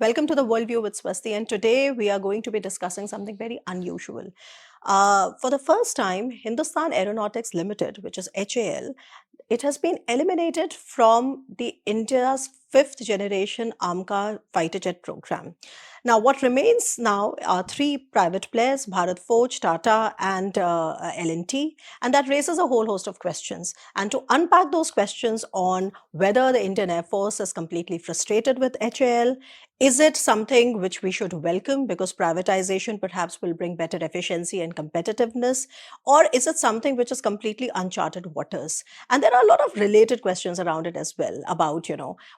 Welcome to the Worldview with Swasti, and today we are going to be discussing something very unusual. For the first time, Hindustan Aeronautics Limited, which is HAL, it has been eliminated from the India's fifth generation AMCA fighter jet program. Now, what remains now are three private players, Bharat Forge, Tata, and L&T, and that raises a whole host of questions. And to unpack those questions on whether the Indian Air Force is completely frustrated with HAL, is it something which we should welcome because privatization perhaps will bring better efficiency and competitiveness? Or is it something which is completely uncharted waters? And there are a lot of related questions around it as well about,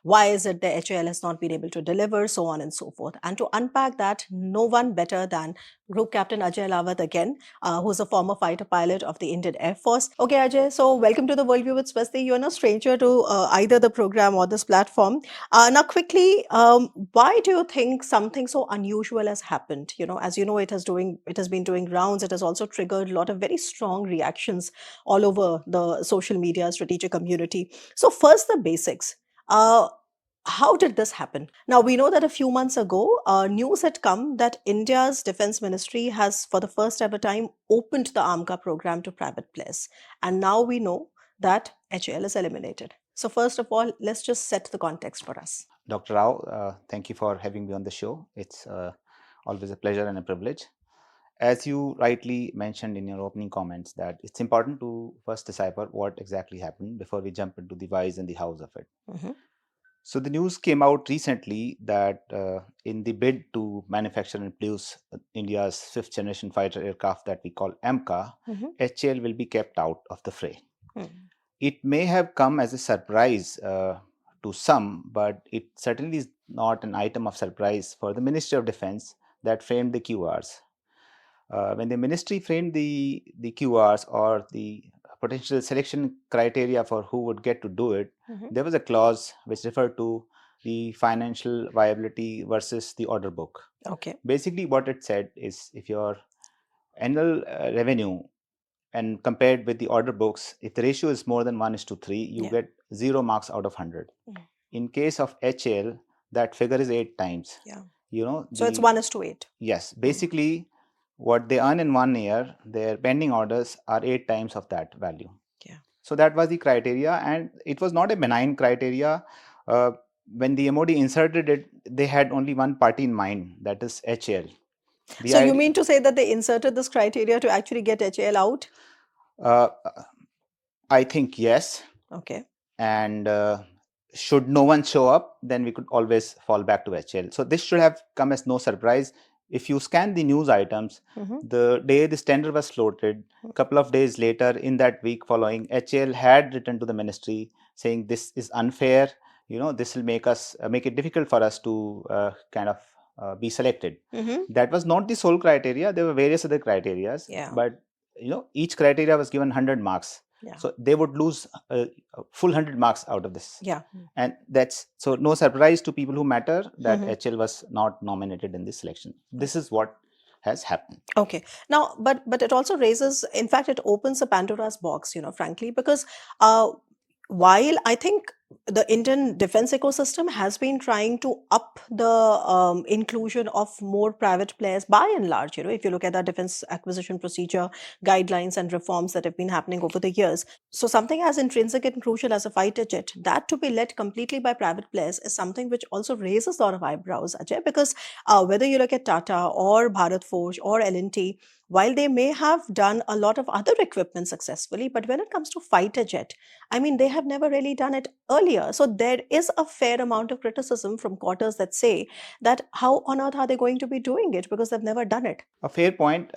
why is it the HAL has not been able to deliver, so on and so forth. And to unpack that, no one better than Group Captain Ajay Lawat again, who's a former fighter pilot of the Indian Air Force. Okay, Ajay, so welcome to the Worldview with Swasti. You're no stranger to either the program or this platform. Now, quickly, why do you think something so unusual has happened? As you know, it has been doing rounds. It has also triggered a lot of very strong reactions all over the social media strategic community. So, first, the basics. How did this happen? Now, we know that a few months ago, news had come that India's Defense Ministry has, for the first ever time, opened the AMCA program to private players. And now we know that HAL is eliminated. So, first of all, let's just set the context for us. Dr. Rao, thank you for having me on the show. It's always a pleasure and a privilege. As you rightly mentioned in your opening comments, that it's important to first decipher what exactly happened before we jump into the whys and the hows of it. Mhm. So the news came out recently that in the bid to manufacture and produce India's fifth generation fighter aircraft that we call AMCA, Mhm. HAL will be kept out of the fray. Mm. It may have come as a surprise to some, but it certainly is not an item of surprise for the Ministry of Defense that framed the QRs. When the ministry framed the QRs or the potential selection criteria for who would get to do it, Mhm. there was a clause which referred to the financial viability versus the order book. Okay. Basically, what it said is if your annual revenue and compared with the order books, if the ratio is more than 1:3, you Yeah. get 0 marks out of 100. Mm. In case of HL, that figure is 8 times. Yeah. You know, So it's 1:8. yes, Mm. basically what they earn in 1 year, their pending orders are 8 times of that value. Yeah. So that was the criteria, and it was not a benign criteria. When the MOD inserted it, they had only one party in mind, that is HL. The So you idea, mean to say that they inserted this criteria to actually get HAL out? uh, I think yes, Okay. and should no one show up, then we could always fall back to HL. So this should have come as no surprise. If you scan the news items, Mm-hmm. the day this tender was floated, a couple of days later, in that week following, HL had written to the ministry saying this is unfair. This will make it difficult for us to kind of be selected. Mm-hmm. That was not the sole criteria. There were various other criterias, Yeah. but each criteria was given 100 marks. Yeah. So they would lose a full 100 marks out of this. Yeah. And that's so no surprise to people who matter that Mm-hmm. HL was not nominated in this selection. This is what has happened. Okay. Now, but it also raises, in fact, it opens a Pandora's box, frankly, because while I think the Indian defense ecosystem has been trying to up the inclusion of more private players by and large, if you look at the defense acquisition procedure guidelines and reforms that have been happening over the years. So something as intrinsic and crucial as a fighter jet, that to be led completely by private players is something which also raises a lot of eyebrows, Ajay, because whether you look at Tata or Bharat Forge or L&T, while they may have done a lot of other equipment successfully, but when it comes to fighter jet, I mean, they have never really done it earlier. So there is a fair amount of criticism from quarters that say that how on earth are they going to be doing it because they've never done it? A fair point.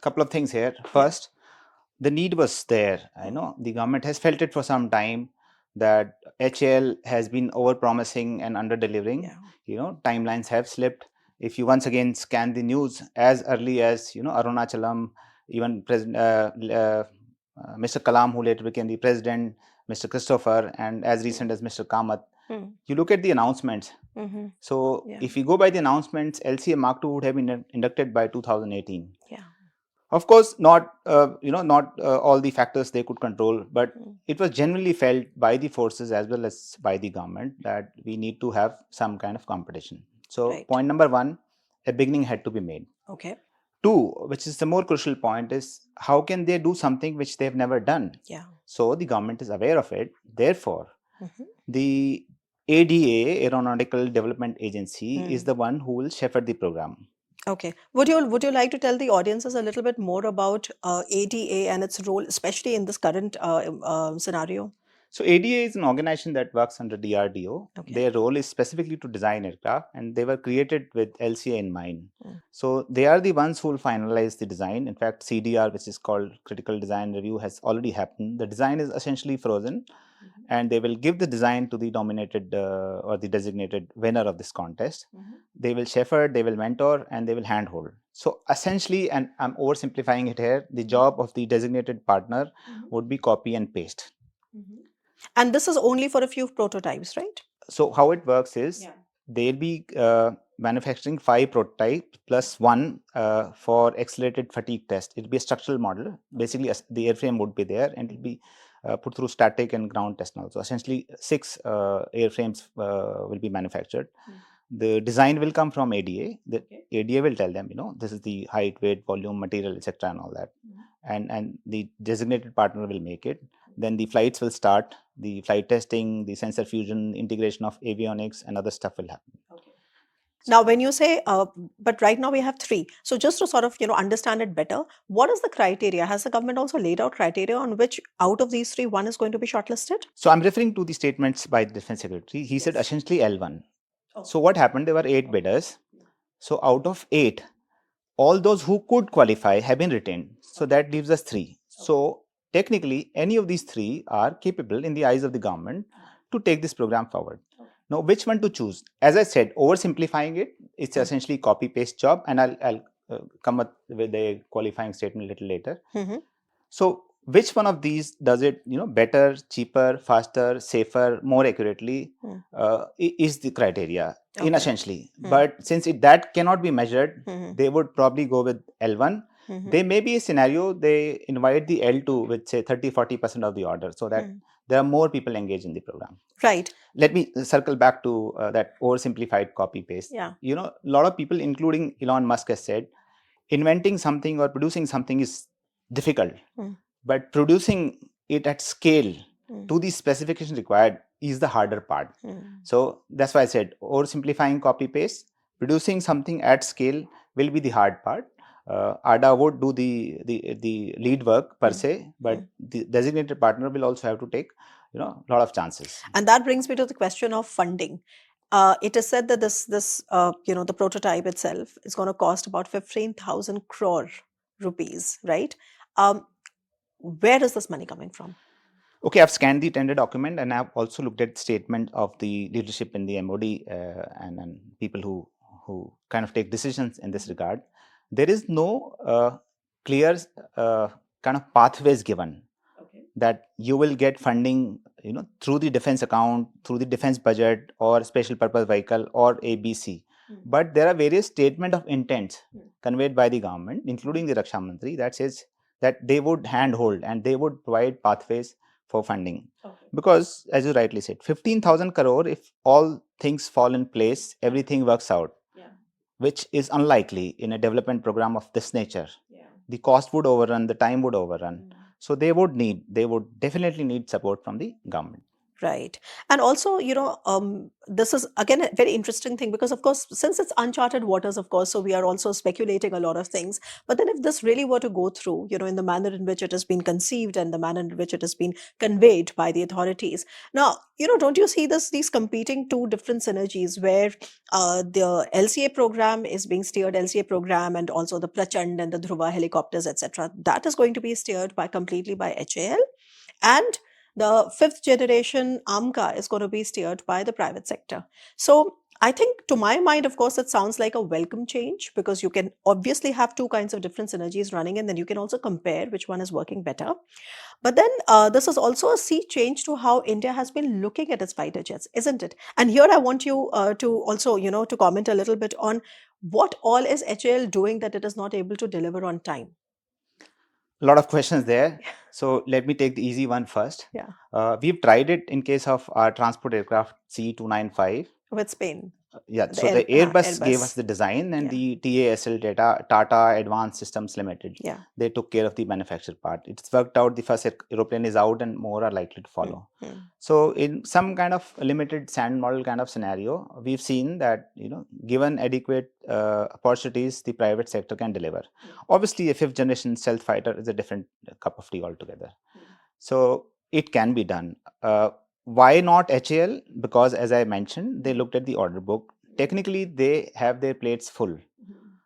Couple of things here. Yeah. First, the need was there. I Mm. know the government has felt it for some time that HL has been over promising and under delivering. Yeah. Timelines have slipped. If you once again scan the news as early as Arunachalam, even Mr. Kalam, who later became the president, Mr. Christopher, and as recent as Mr. Kamath, Mm. you look at the announcements. Mm-hmm. So Yeah. if we go by the announcements, LCA Mark II would have been inducted by 2018. Yeah. Of course, not all the factors they could control, but Mm. it was generally felt by the forces as well as by the government that we need to have some kind of competition. So Right. point number one, a beginning had to be made. Okay. Two, which is the more crucial point, is how can they do something which they've never done? Yeah. So the government is aware of it. Therefore, Mhm. the ADA, Aeronautical Development Agency, is Mm. the one who will shepherd the program. Okay. Would you like to tell the audiences a little bit more about ADA and its role, especially in this current scenario? So ADA is an organization that works under DRDO. Okay. Their role is specifically to design aircraft, and they were created with LCA in mind. Mm. So they are the ones who will finalize the design. In fact, CDR, which is called Critical Design Review, has already happened. The design is essentially frozen, and they will give the design to the nominated or the designated winner of this contest. They will shepherd, they will mentor, and they will handhold. So essentially, and I'm oversimplifying it here, the job of the designated partner would be copy and paste. And this is only for a few prototypes, right? So how it works is they'll be manufacturing 5 prototypes plus one for accelerated fatigue test. It'll be a structural model. Basically, the airframe would be there, and it'll be put through static and ground test now. So essentially, 6 airframes will be manufactured. The design will come from ADA. The ADA will tell them, this is the height, weight, volume, material, etc., and all that. And the designated partner will make it. Then the flights will start. The flight testing, the sensor fusion, integration of avionics, and other stuff will happen. Now, when you say, but right now we have 3. So just to sort of, understand it better, what is the criteria? Has the government also laid out criteria on which out of these 3, one is going to be shortlisted? So I'm referring to the statements by the Defense Secretary. He said essentially L1. So what happened? There were 8 bidders. So out of 8, all those who could qualify have been retained. So that leaves us 3. So technically, any of these 3 are capable in the eyes of the government to take this program forward. Now, which one to choose? As I said, oversimplifying it, it's essentially copy-paste job, and I'll come up with a qualifying statement a little later. So which one of these does it better, cheaper, faster, safer, more accurately is the criteria in essentially. But since that cannot be measured, they would probably go with L1. There may be a scenario they invite the L2 with say 30-40% of the order, so that there are more people engaged in the program. Right. Let me circle back to that oversimplified copy paste. Yeah. A lot of people, including Elon Musk, has said inventing something or producing something is difficult, but producing it at scale to the specification required is the harder part. So that's why I said oversimplifying copy paste, producing something at scale will be the hard part. ADA would do the lead work per se, but the designated partner will also have to take a lot of chances. And that brings me to the question of funding. It is said that this the prototype itself is going to cost about 15,000 crore rupees, right? Where is this money coming from? Okay, I've scanned the tender document, and I've also looked at the statement of the leadership in the MOD and people who kind of take decisions in this regard. There is no clear kind of pathways given that you will get funding, through the defense account, through the defense budget, or special purpose vehicle, or ABC. But there are various statement of intents conveyed by the government, including the Raksha Mantri, that says that they would handhold and they would provide pathways for funding. Because, as you rightly said, 15,000 crore, if all things fall in place, everything works out, which is unlikely in a development program of this nature. The cost would overrun, the time would overrun. So they would definitely need support from the government. Right. And also, this is again a very interesting thing because, of course, since it's uncharted waters, of course, so we are also speculating a lot of things. But then if this really were to go through, in the manner in which it has been conceived and the manner in which it has been conveyed by the authorities. Now, don't you see these competing two different synergies where the LCA program is being steered, LCA program, and also the Prachand and the Dhruva helicopters, etc. That is going to be steered completely by HAL. And the 5th generation AMCA is going to be steered by the private sector. So I think, to my mind, of course, it sounds like a welcome change because you can obviously have two kinds of different synergies running, and then you can also compare which one is working better. But then this is also a sea change to how India has been looking at its fighter jets, isn't it? And here I want you to also, to comment a little bit on what all is HAL doing that it is not able to deliver on time. A lot of questions there. So let me take the easy one first. Yeah. We've tried it in case of our transport aircraft C295. With Spain. So the Airbus gave us the design, and the TASL, Tata Advanced Systems Limited, they took care of the manufacture part. It's worked out, the first aeroplane is out and more are likely to follow. So in some kind of limited sand model kind of scenario, we've seen that, given adequate opportunities, the private sector can deliver. Obviously, a fifth generation stealth fighter is a different cup of tea altogether. So it can be done. Why not HAL? Because as I mentioned, they looked at the order book. Technically, they have their plates full.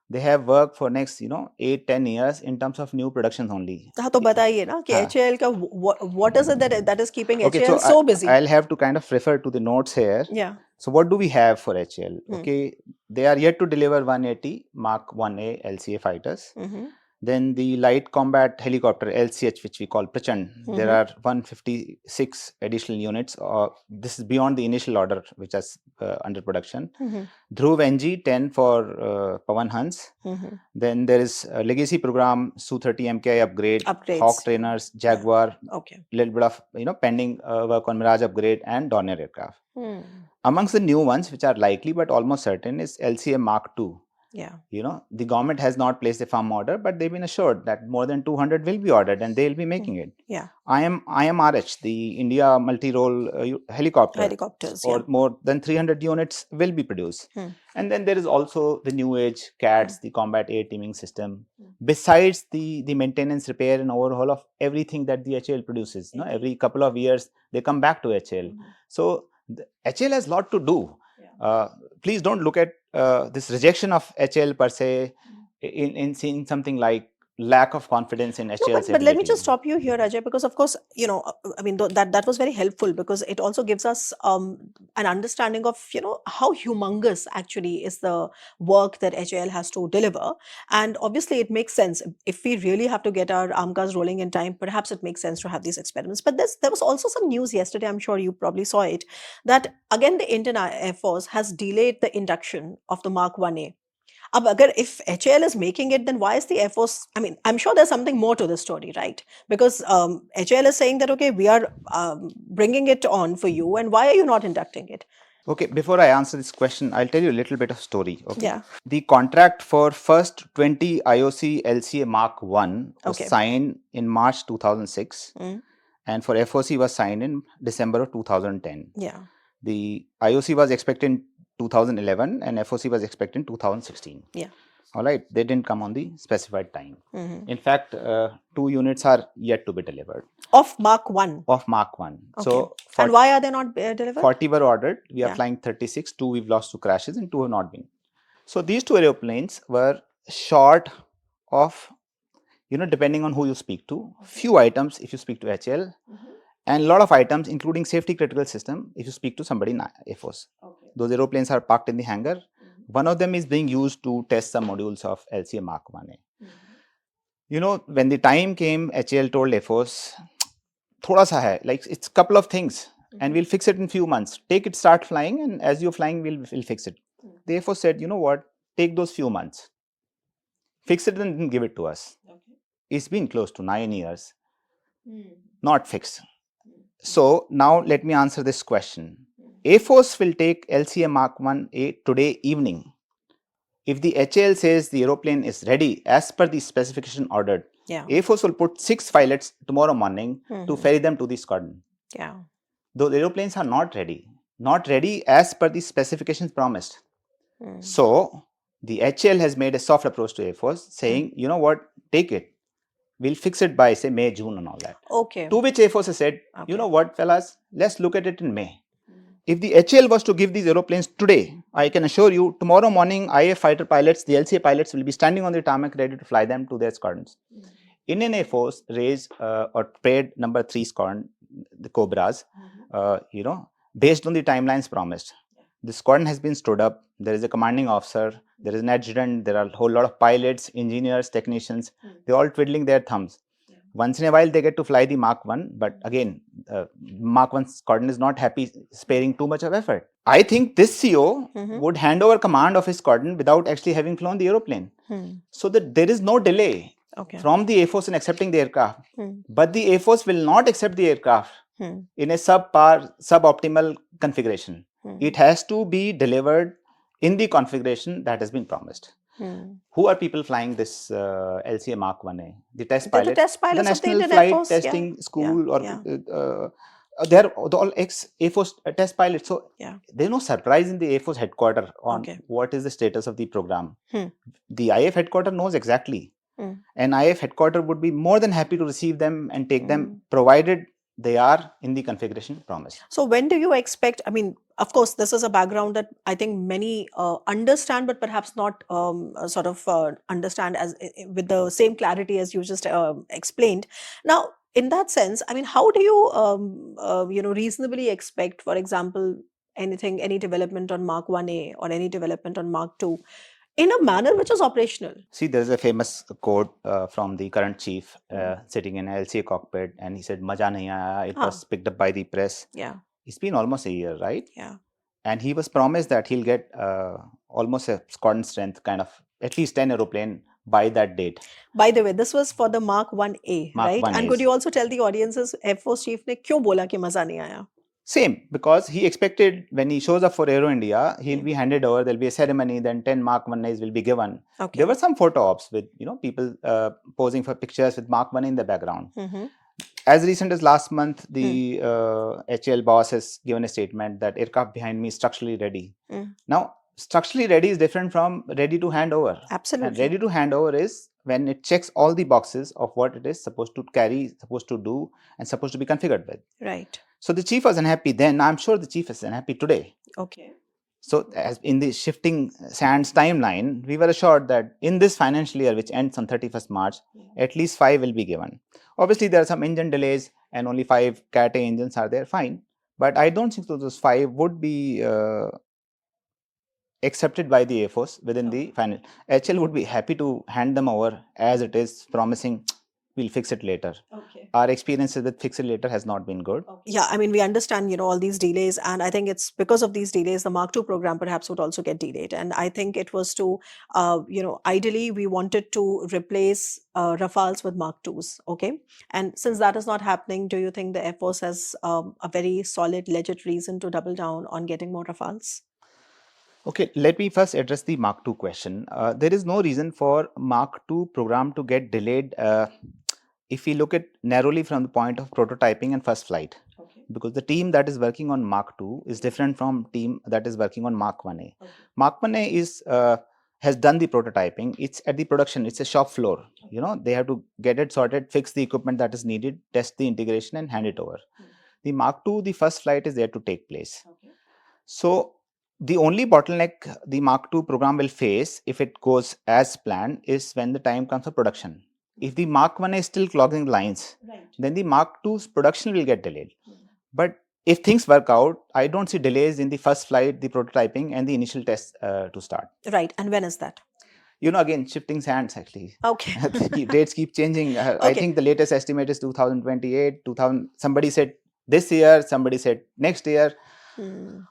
They have work for next 8-10 years in terms of new productions only. हाँ तो बताइए ना कि HAL का what is it that is keeping HAL so busy? I'll have to kind of refer to the notes here. So what do we have for HAL? Okay, they are yet to deliver 180 Mark 1A LCA fighters. Then the light combat helicopter LCH, which we call Prachand, there are 156 additional units. This is beyond the initial order, which is under production. Dhruv NG 10 for Pawan Hans. Then there is a legacy program, Su-30 MKI upgrades, Hawk trainers, Jaguar, little bit of pending work on Mirage upgrade and Dornier aircraft. Amongst the new ones, which are likely but almost certain, is LCA Mark II. The government has not placed a firm order, but they've been assured that more than 200 will be ordered and they'll be making it. IMRH, the India multi-role helicopters, or more than 300 units will be produced. And then there is also the new age CATS, the combat air teaming system. Besides the maintenance, repair and overhaul of everything that the HAL produces. Every couple of years, they come back to HAL. So the HAL has a lot to do. Please don't look at this rejection of HAL per se in seeing something like lack of confidence in HAL's but let me just stop you here, Ajay, because of course, I mean, that was very helpful because it also gives us an understanding of, how humongous actually is the work that HAL has to deliver. And obviously it makes sense. If we really have to get our AMCAs rolling in time, perhaps it makes sense to have these experiments. But there was also some news yesterday, I'm sure you probably saw it, that again, the Indian Air Force has delayed the induction of the Mark 1A. If HAL is making it, then why is the Air Force? I mean, I'm sure there's something more to the story, right? Because HAL is saying that, okay, we are bringing it on for you, and why are you not inducting it? Okay, before I answer this question, I'll tell you a little bit of story. Okay. The contract for first 20 IOC LCA Mark 1 was signed in March 2006, and for FOC was signed in December of 2010. The IOC was expected in 2011 and FOC was expected in 2016. All right, they didn't come on the specified time. In fact, 2 units are yet to be delivered. Of Mark 1? Of Mark 1. So, and why are they not delivered? 40 were ordered. We are flying 36. 2 we've lost to crashes and 2 have not been. So these 2 aeroplanes were short of, depending on who you speak to, few items if you speak to HAL, and a lot of items, including safety critical system, if you speak to somebody in Air Force. Those aeroplanes are parked in the hangar. One of them is being used to test some modules of LCA Mark 1A. When the time came, HAL told Air Force, thoda sa hai, like it's a couple of things, and we'll fix it in few months. Take it, start flying, and as you're flying, we'll fix it. The Air Force said, you know what, take those few months, fix it and then give it to us. It's been close to 9 years, not fixed. So now let me answer this question. Air Force will take LCA Mark 1A today evening. If the HAL says the aeroplane is ready as per the specification ordered, Air Force will put 6 pilots tomorrow morning to ferry them to the squadron. Those aeroplanes are not ready as per the specifications promised. So the HAL has made a soft approach to Air Force saying, you know what, take it. We'll fix it by, say, May, June and all that. To which Air Force has said, you know what, fellas, let's look at it in May. If the HAL was to give these aeroplanes today, I can assure you, tomorrow morning, IAF Fighter pilots, the LCA pilots will be standing on the tarmac ready to fly them to their squadrons. Indian Air Force raised or paid number 3 squadron, the Cobras, based on the timelines promised. The squadron has been stood up. There is a commanding officer. There is an adjutant. There are a whole lot of pilots, engineers, technicians. They're all twiddling their thumbs. Once in a while, they get to fly the Mark 1. But again, Mark 1 squadron is not happy sparing too much of effort. I think this CO would hand over command of his squadron without actually having flown the aeroplane. So that there is no delay from the Air Force in accepting the aircraft. But the Air Force will not accept the aircraft in a suboptimal configuration. It has to be delivered in the configuration that has been promised. Who are people flying this LCA Mark 1A? The test They're the pilots, test pilots the of the National Indian Air Flight Force. Testing School, Yeah. or they're all ex-Air Force test pilots. So Yeah. there's no surprise in the Air Force headquarters on Okay. what is the status of the program. The IAF headquarters knows exactly. And IAF headquarters would be more than happy to receive them and take them, provided they are in the configuration promised. So when do you expect, I mean, of course, this is a background that I think many understand, but perhaps not sort of understand as with the same clarity as you just explained. Now, in that sense, I mean, how do you, reasonably expect, for example, any development on Mark 1A or any development on Mark 2 in a manner which is operational? See, there is a famous quote from the current chief sitting in an LCA cockpit, and he said, "Maja nahi aaya." It was picked up by the press. Yeah. It's been almost a year, right? Yeah. And he was promised that he'll get almost a squadron strength, kind of at least 10 aeroplane by that date. By the way, this was for the Mark 1A, Mark right? 1As. And could you also tell the audiences, Air Force Chief ne क्यों बोला कि मजा नहीं आया? Same, because he expected when he shows up for Aero India, he'll be handed over, there'll be a ceremony, then 10 Mark 1As will be given. Okay. There were some photo ops with, people posing for pictures with Mark 1 in the background. As recent as last month, the HAL boss has given a statement that aircraft behind me is structurally ready. Now, structurally ready is different from ready to hand over. Absolutely. And ready to hand over is when it checks all the boxes of what it is supposed to carry, supposed to do, and supposed to be configured with. Right. So the chief was unhappy then. I'm sure the chief is unhappy today. Okay. So as in the shifting sands timeline, we were assured that in this financial year, which ends on 31st March, at least 5 will be given. Obviously, there are some engine delays and only 5 Cat A engines are there, fine. But I don't think those 5 would be accepted by the Air Force within the final. HL would be happy to hand them over as it is, promising we'll fix it later. Okay. Our experiences with fix it later has not been good. Yeah, I mean, we understand, all these delays, and I think it's because of these delays, the Mark II program perhaps would also get delayed. And I think it was to, ideally we wanted to replace Rafales with Mark IIs, okay? And since that is not happening, do you think the Air Force has a very solid, legit reason to double down on getting more Rafales? Okay, let me first address the Mark II question. There is no reason for Mark II program to get delayed if we look at narrowly from the point of prototyping and first flight. Okay. Because the team that is working on Mark II is different from team that is working on Mark 1A. Okay. Mark 1A is has done the prototyping. It's at the production. It's a shop floor. Okay. They have to get it sorted, fix the equipment that is needed, test the integration, and hand it over. The Mark II, the first flight is there to take place. Okay. So the only bottleneck the Mark II program will face if it goes as planned is when the time comes for production. If the Mark 1 is still clogging lines, then the Mark 2's production will get delayed. But if things work out, I don't see delays in the first flight, the prototyping, and the initial tests to start. Right. And when is that? Again, shifting sands actually. Okay. Dates keep changing. Okay. I think the latest estimate is 2028, 2000. Somebody said this year, somebody said next year.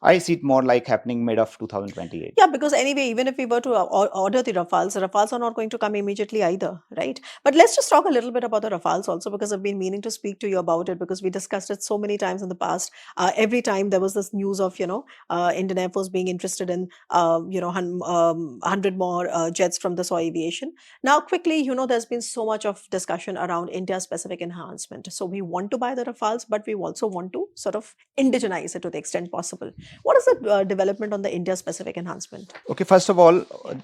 I see it more like happening mid of 2028. Yeah, because anyway, even if we were to order the Rafales are not going to come immediately either, right? But let's just talk a little bit about the Rafales also, because I've been meaning to speak to you about it, because we discussed it so many times in the past. Every time there was this news of, Indian Air Force being interested in, 100 more jets from the Soy Aviation. Now, quickly, there's been so much of discussion around India-specific enhancement. So we want to buy the Rafales, but we also want to sort of indigenize it to the extent possible. What is the development on the India-specific enhancement? Okay, first of all,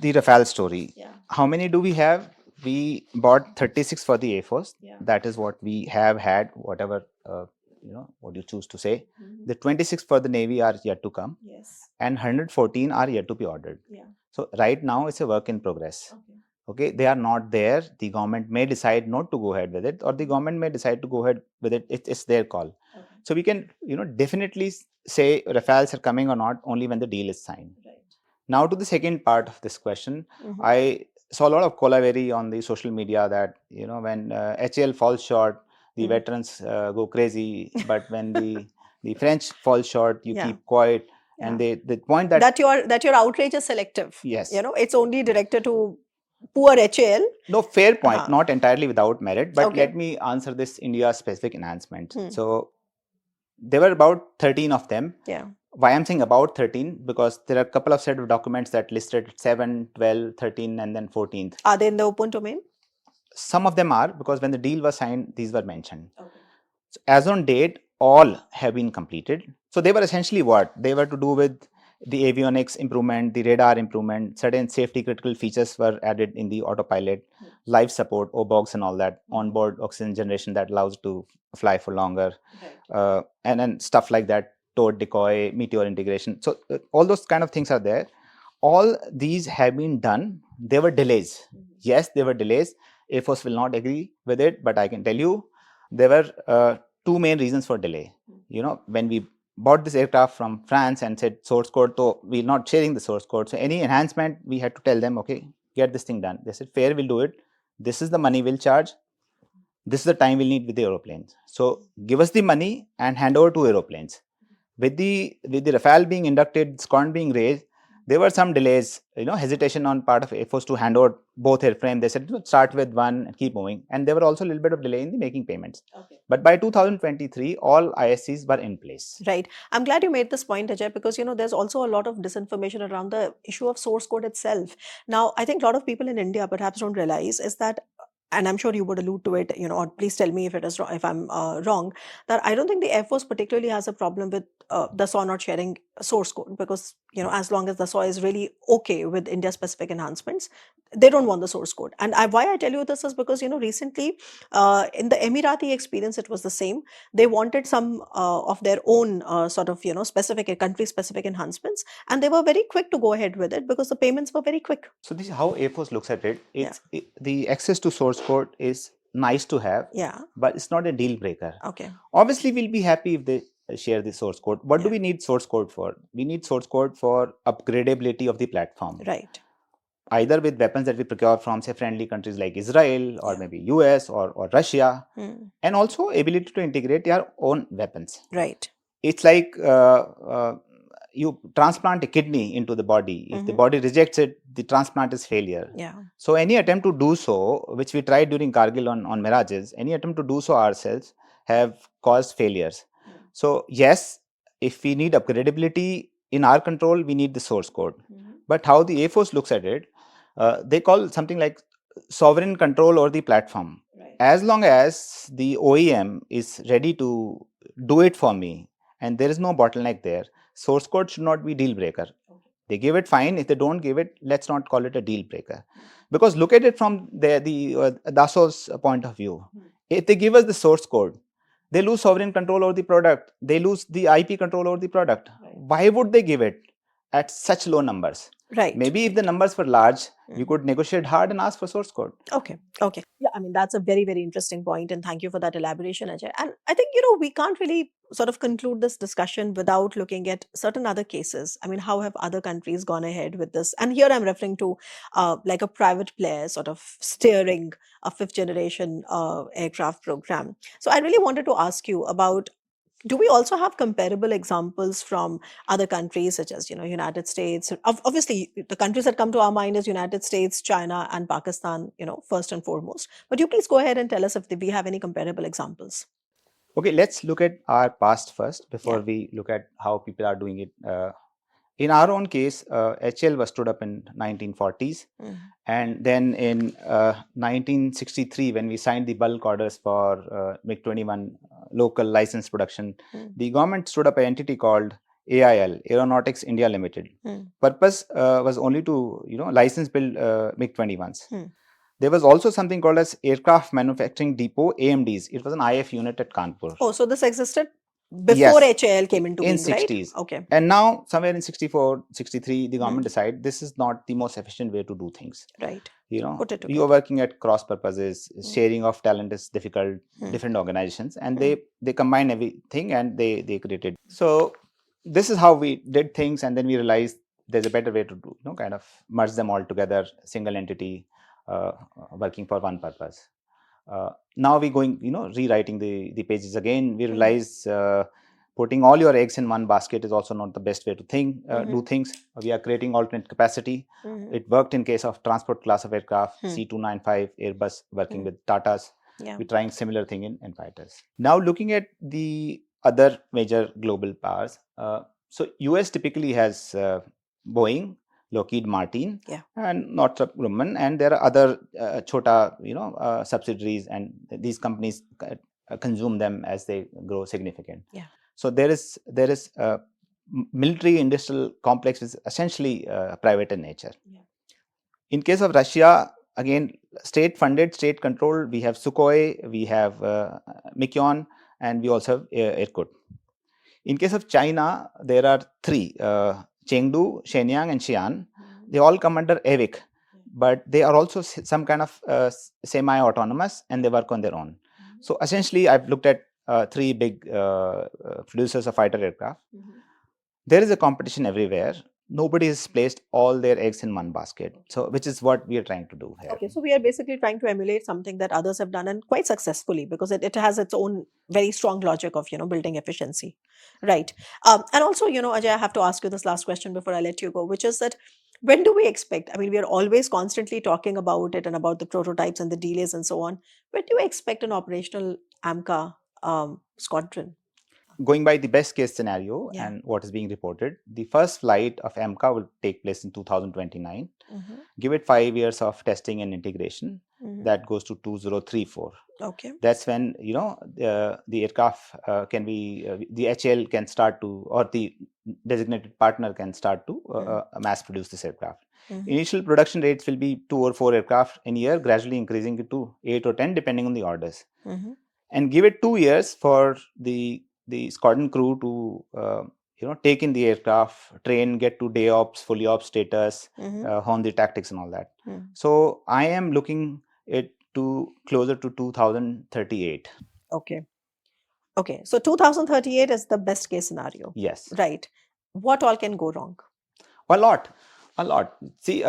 the Rafale story. Yeah. How many do we have? We bought 36 for the Air Force. Yeah. That is what we have had, whatever, what you choose to say. Mm-hmm. The 26 for the Navy are yet to come. Yes. And 114 are yet to be ordered. Yeah. So right now it's a work in progress. Okay, they are not there. The government may decide not to go ahead with it, or the government may decide to go ahead with it. It's their call. Okay. So we can, definitely say Rafales are coming or not only when the deal is signed. Right. Now to the second part of this question, I saw a lot of colaveri on the social media that, when HAL falls short, the veterans go crazy, but when the French falls short, you keep quiet. Yeah. And the point that your outrage is selective. Yes. It's only directed to poor HAL. No, fair point. Not entirely without merit, but let me answer this India-specific enhancement. So there were about 13 of them. Yeah. Why I'm saying about 13, because there are a couple of set of documents that listed 7, 12, 13, and then 14th. Are they in the open domain? Some of them are, because when the deal was signed, these were mentioned. Okay. So as on date, all have been completed. So they were essentially what? They were to do with the avionics improvement, the radar improvement, certain safety critical features were added in the autopilot, life support, OBOGs and all that, onboard oxygen generation that allows to fly for longer, and then stuff like that, towed decoy, meteor integration. So all those kind of things are there. All these have been done. There were delays. Yes, there were delays. Air Force will not agree with it, but I can tell you there were two main reasons for delay. When we bought this aircraft from France and said source code, so we're not sharing the source code. So any enhancement, we had to tell them, okay, get this thing done. They said, fair, we'll do it. This is the money we'll charge. This is the time we'll need with the aeroplanes. So give us the money and hand over two aeroplanes. With the Rafale being inducted, SCON being raised, there were some delays, hesitation on part of Air Force to hand over both airframe. They said, start with one and keep moving. And there were also a little bit of delay in the making payments. Okay. But by 2023, all ISCs were in place. Right. I'm glad you made this point, Ajay, because, there's also a lot of disinformation around the issue of source code itself. Now, I think a lot of people in India perhaps don't realize is that, and I'm sure you would allude to it, or please tell me if it is wrong, if I'm wrong, that I don't think the Air Force particularly has a problem with the SAW not sharing source code, because, as long as the SAW is really okay with India-specific enhancements, they don't want the source code. And why I tell you this is because, recently in the Emirati experience, it was the same. They wanted some of their own sort of, specific country-specific enhancements, and they were very quick to go ahead with it because the payments were very quick. So this is how Air Force looks at it. The access to source code is nice to have, but it's not a deal breaker. Okay. Obviously, we'll be happy if they share the source code. What do we need source code for? We need source code for upgradability of the platform. Right. Either with weapons that we procure from, say, friendly countries like Israel or maybe US or Russia, and also ability to integrate your own weapons. Right. It's like you transplant a kidney into the body. If the body rejects it, the transplant is failure. Yeah. So any attempt to do so, which we tried during Kargil on Mirages, any attempt to do so ourselves have caused failures. So yes, if we need upgradability in our control, we need the source code. But how the Air Force looks at it, they call something like sovereign control over the platform. Right. As long as the OEM is ready to do it for me and there is no bottleneck there, source code should not be deal breaker. Okay. They give it, fine. If they don't give it, let's not call it a deal breaker. Because look at it from the Dassault's point of view. If they give us the source code, they lose sovereign control over the product. They lose the IP control over the product. Right. Why would they give it at such low numbers? Right. Maybe if the numbers were large, you could negotiate hard and ask for source code. Okay. Okay. Yeah, I mean, that's a very, very interesting point, and thank you for that elaboration, Ajay. And I think, we can't really sort of conclude this discussion without looking at certain other cases. I mean, how have other countries gone ahead with this? And here I'm referring to like a private player sort of steering a fifth generation aircraft program. So I really wanted to ask you about, do we also have comparable examples from other countries such as, United States? Obviously, the countries that come to our mind is United States, China, and Pakistan, first and foremost. But you please go ahead and tell us if we have any comparable examples. Okay, let's look at our past first before we look at how people are doing it. In our own case, HL was stood up in 1940s. And then in 1963, when we signed the bulk orders for MiG-21 local license production, the government stood up an entity called AIL, Aeronautics India Limited. Purpose was only to license build MiG-21s. There was also something called as Aircraft Manufacturing Depot, AMDs. It was an IAF unit at Kanpur. Oh, so this existed before HAL came into being, in 60s. Right? Okay. And now, somewhere in 64, 63, the government decided this is not the most efficient way to do things. Right. Put it together. You are working at cross purposes. Sharing of talent is difficult. Different organizations, and they combine everything and they created. So this is how we did things, and then we realized there's a better way to do, kind of merge them all together, single entity, working for one purpose. Now we're going, rewriting the pages again. We realize putting all your eggs in one basket is also not the best way to do things. We are creating alternate capacity. It worked in case of transport class of aircraft, C295, Airbus working with Tatas. Yeah. We're trying similar thing in fighters. Now looking at the other major global powers, So US typically has Boeing, Lockheed Martin, Yeah. and Northrop Grumman, and there are other chota, subsidiaries, and these companies consume them as they grow significant. Yeah. So there is military industrial complex is essentially private in nature. Yeah. In case of Russia, again, state funded, state controlled. We have Sukhoi, we have Mikyon, and we also have Irkut. In case of China, there are three: Chengdu, Shenyang, and Xi'an. They all come under AVIC, but they are also some kind of semi-autonomous, and they work on their own. So essentially, I've looked at three big producers of fighter aircraft. There is a competition everywhere. Nobody has placed all their eggs in one basket. So, which is what we are trying to do here. Okay, so we are basically trying to emulate something that others have done and quite successfully, because it has its own very strong logic of building efficiency, right? And also, Ajay, I have to ask you this last question before I let you go, which is that when do we expect? I mean, we are always constantly talking about it and about the prototypes and the delays and so on. When do you expect an operational AMCA squadron? Going by the best case scenario Yeah. and what is being reported, the first flight of AMCA will take place in 2029. Give it 5 years of testing and integration. That goes to 2034. Okay. That's when the aircraft can be the HAL can start to, or the designated partner can start to mass produce this aircraft. Initial production rates will be 2 or 4 aircraft in a year, gradually increasing it to 8 or 10 depending on the orders. And give it 2 years for the squadron crew to take in the aircraft, train, get to day ops, fully ops status, hone the tactics and all that. So I am looking it to closer to 2038. Okay. Okay. So 2038 is the best case scenario. Yes. Right. What all can go wrong? A lot. See,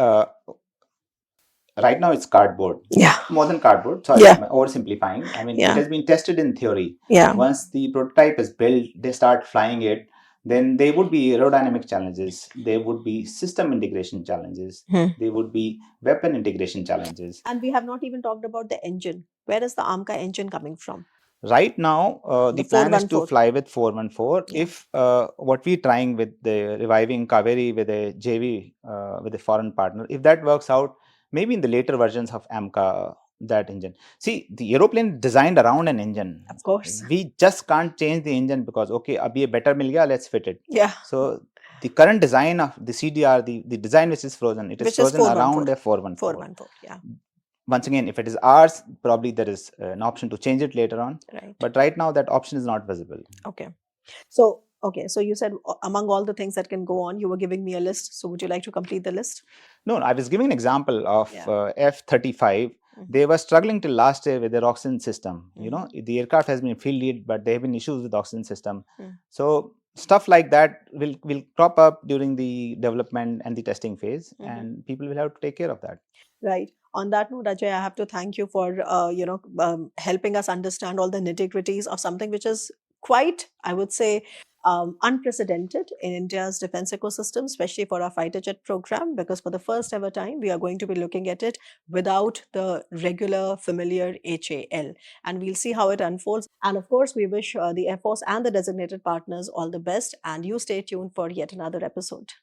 right now it's cardboard. Yeah. More than cardboard. Sorry, Yeah. I'm oversimplifying. I mean, Yeah. it has been tested in theory. Yeah. Once the prototype is built, they start flying it. Then there would be aerodynamic challenges. There would be system integration challenges. There would be weapon integration challenges. And we have not even talked about the engine. Where is the AMCA engine coming from? Right now, the plan is to 414. fly with 414. Yeah. If what we're trying with the reviving Kaveri with a JV, with a foreign partner, if that works out, maybe in the later versions of AMCA, that engine. See, the aeroplane designed around an engine. Of course. We just can't change the engine because, okay, abhi better mil gaya, let's fit it. Yeah. So the current design of the CDR, the design which is frozen, it is Which is frozen around a 414. 414. Yeah. Once again, if it is ours, probably there is an option to change it later on. Right. But right now, that option is not visible. Okay. So, you said among all the things that can go on, you were giving me a list. So would you like to complete the list? No, I was giving an example of Yeah. F-35. They were struggling till last year with their oxygen system. The aircraft has been fielded, but there have been issues with oxygen system. So stuff like that will crop up during the development and the testing phase, and people will have to take care of that. Right. On that note, Ajay, I have to thank you for helping us understand all the nitty-gritties of something which is quite, I would say, unprecedented in India's defense ecosystem, especially for our fighter jet program, because for the first ever time, we are going to be looking at it without the regular familiar HAL. And we'll see how it unfolds. And of course, we wish the Air Force and the designated partners all the best. And you stay tuned for yet another episode.